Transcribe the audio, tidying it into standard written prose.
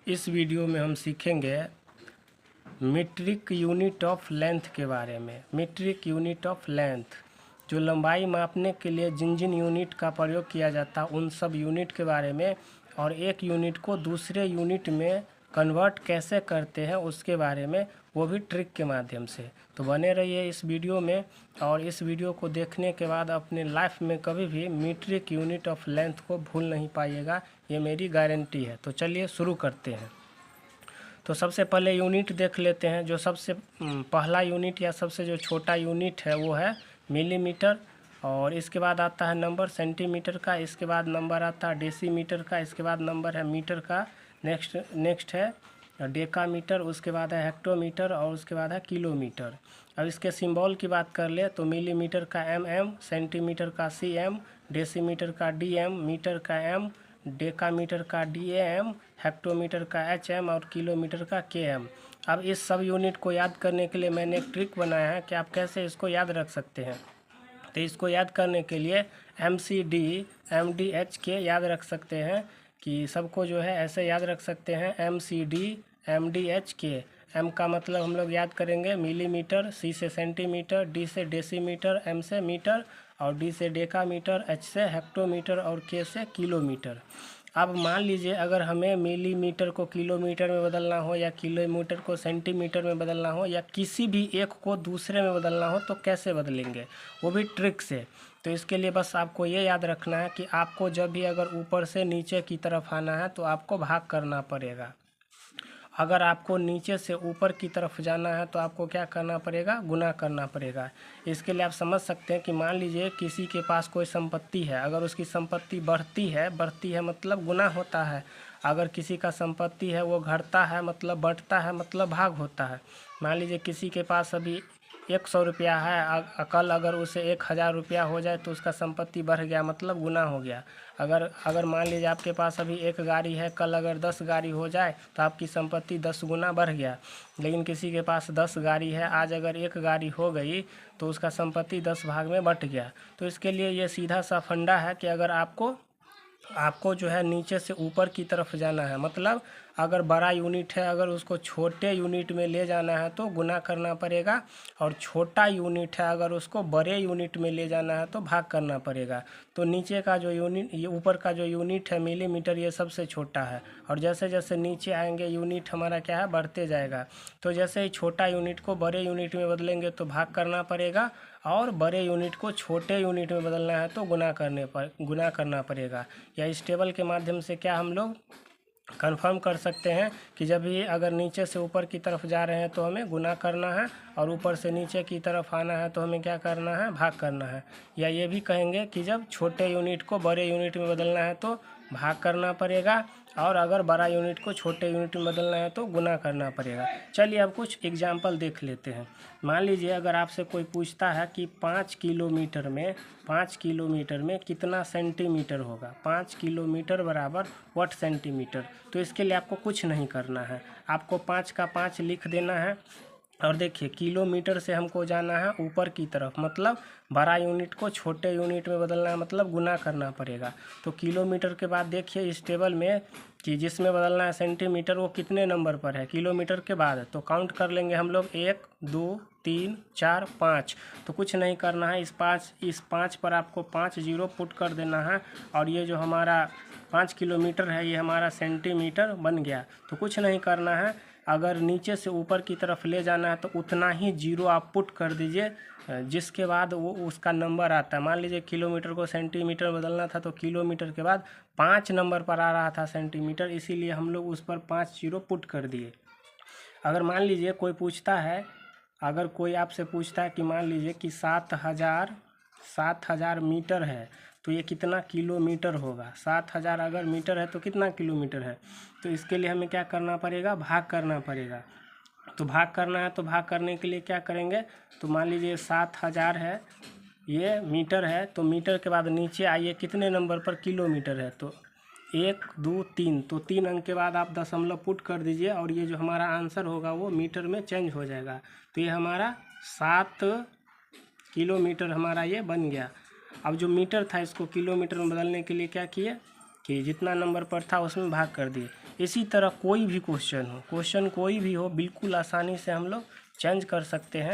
इस वीडियो में हम सीखेंगे मीट्रिक यूनिट ऑफ लेंथ के बारे में। मीट्रिक यूनिट ऑफ लेंथ जो लंबाई मापने के लिए जिन जिन यूनिट का प्रयोग किया जाता है उन सब यूनिट के बारे में, और एक यूनिट को दूसरे यूनिट में कन्वर्ट कैसे करते हैं उसके बारे में, वो भी ट्रिक के माध्यम से। तो बने रहिए इस वीडियो में, और इस वीडियो को देखने के बाद अपने लाइफ में कभी भी मीट्रिक यूनिट ऑफ लेंथ को भूल नहीं पाइएगा, ये मेरी गारंटी है। तो चलिए शुरू करते हैं। तो सबसे पहले यूनिट देख लेते हैं। जो सबसे पहला यूनिट या सबसे जो छोटा यूनिट है वो है मिलीमीटर, और इसके बाद आता है नंबर सेंटीमीटर का, इसके बाद नंबर आता है डेसीमीटर का, इसके बाद नंबर है मीटर का, नेक्स्ट है डेकामीटर, उसके बाद है हेक्टोमीटर, और उसके बाद है किलोमीटर। अब इसके सिंबल की बात कर ले तो मिलीमीटर का mm, सेंटीमीटर का cm, डेसीमीटर का dm, मीटर का m, डेकामीटर का DAM, हेक्टोमीटर का HM और किलोमीटर का KM। अब इस सब यूनिट को याद करने के लिए मैंने एक ट्रिक बनाया है कि आप कैसे इसको याद रख सकते हैं। तो इसको याद करने के लिए MCD MDHK याद रख सकते हैं, कि सबको जो है ऐसे याद रख सकते हैं MCD MDHK। M का मतलब हम लोग याद करेंगे मिलीमीटर, C से सेंटीमीटर, D से डेसीमीटर, M से मीटर, और D से डेकामीटर, H से हेक्टोमीटर और K से किलोमीटर। अब मान लीजिए अगर हमें मिलीमीटर को किलोमीटर में बदलना हो, या किलोमीटर को सेंटीमीटर में बदलना हो, या किसी भी एक को दूसरे में बदलना हो, तो कैसे बदलेंगे, वो भी ट्रिक से। तो इसके लिए बस आपको ये याद रखना है कि आपको जब भी अगर ऊपर से नीचे की तरफ आना है तो आपको भाग करना पड़ेगा। अगर आपको नीचे से ऊपर की तरफ जाना है तो आपको क्या करना पड़ेगा, गुना करना पड़ेगा। इसके लिए आप समझ सकते हैं कि मान लीजिए किसी के पास कोई संपत्ति है, अगर उसकी संपत्ति बढ़ती है मतलब गुना होता है। अगर किसी का संपत्ति है वो घटता है मतलब बढ़ता है, मतलब भाग होता है। मान लीजिए किसी के पास अभी 100 रुपया है, कल अगर उसे 1000 रुपया हो जाए तो उसका संपत्ति बढ़ गया, मतलब गुना हो गया। अगर मान लीजिए आपके पास अभी 1 गाड़ी है, कल अगर 10 गाड़ी हो जाए तो आपकी संपत्ति 10 गुना बढ़ गया। लेकिन किसी के पास 10 गाड़ी है, आज अगर 1 गाड़ी हो गई तो उसका संपत्ति 10 भाग में बट गया। तो इसके लिए ये सीधा सा फंडा है कि अगर आपको जो है नीचे से ऊपर की तरफ जाना है, मतलब अगर बड़ा यूनिट है अगर उसको छोटे यूनिट में ले जाना है तो गुना करना पड़ेगा, और छोटा यूनिट है अगर उसको बड़े यूनिट में ले जाना है तो भाग करना पड़ेगा। तो नीचे का जो यूनिट, ये ऊपर का जो यूनिट है मिलीमीटर, ये सबसे छोटा है, और जैसे जैसे नीचे आएंगे यूनिट हमारा क्या है, बढ़ते जाएगा। तो जैसे ही छोटा यूनिट को बड़े यूनिट में बदलेंगे तो भाग करना पड़ेगा, और बड़े यूनिट को छोटे यूनिट में बदलना है तो गुना करना पड़ेगा। या इस टेबल के माध्यम से क्या हम लोग कंफर्म कर सकते हैं कि जब भी अगर नीचे से ऊपर की तरफ जा रहे हैं तो हमें गुना करना है, और ऊपर से नीचे की तरफ आना है तो हमें क्या करना है, भाग करना है। या ये भी कहेंगे कि जब छोटे यूनिट को बड़े यूनिट में बदलना है तो भाग करना पड़ेगा, और अगर बड़ा यूनिट को छोटे यूनिट में बदलना है तो गुना करना पड़ेगा। चलिए अब कुछ एग्जाम्पल देख लेते हैं। मान लीजिए अगर आपसे कोई पूछता है कि 5 किलोमीटर में कितना सेंटीमीटर होगा, 5 किलोमीटर बराबर व्हाट सेंटीमीटर। तो इसके लिए आपको कुछ नहीं करना है, आपको 5 का 5 लिख देना है। और देखिए किलोमीटर से हमको जाना है ऊपर की तरफ, मतलब बड़ा यूनिट को छोटे यूनिट में बदलना है, मतलब गुना करना पड़ेगा। तो किलोमीटर के बाद देखिए इस टेबल में कि जिसमें बदलना है सेंटीमीटर, वो कितने नंबर पर है किलोमीटर के बाद। तो काउंट कर लेंगे हम लोग, 1 2 3 4 5। तो कुछ नहीं करना है, इस पाँच पर आपको 5 जीरो पुट कर देना है, और ये जो हमारा 5 किलोमीटर है ये हमारा सेंटीमीटर बन गया। तो कुछ नहीं करना है, अगर नीचे से ऊपर की तरफ ले जाना है तो उतना ही जीरो आप पुट कर दीजिए, जिसके बाद वो उसका नंबर आता है। मान लीजिए किलोमीटर को सेंटीमीटर बदलना था तो किलोमीटर के बाद 5 नंबर पर आ रहा था सेंटीमीटर, इसीलिए हम लोग उस पर 5 जीरो पुट कर दिए। अगर मान लीजिए कोई पूछता है, अगर कोई आपसे पूछता है कि मान लीजिए कि 7000 मीटर है तो ये कितना किलोमीटर होगा। 7000 अगर मीटर है तो कितना किलोमीटर है। तो इसके लिए हमें क्या करना पड़ेगा, भाग करना पड़ेगा। तो भाग करना है तो भाग करने के लिए क्या करेंगे, तो मान लीजिए 7000 है, ये मीटर है, तो मीटर के बाद नीचे आइए कितने नंबर पर किलोमीटर है, तो 1 2 3, तो 3 अंक के बाद आप दशमलव पुट कर दीजिए, और ये जो हमारा आंसर होगा वो मीटर में चेंज हो जाएगा। तो ये हमारा 7 किलोमीटर हमारा ये बन गया। अब जो मीटर था इसको किलोमीटर में बदलने के लिए क्या किए कि जितना नंबर पर था उसमें भाग कर दिए। इसी तरह कोई भी क्वेश्चन हो, क्वेश्चन कोई भी हो, बिल्कुल आसानी से हम लोग चेंज कर सकते हैं।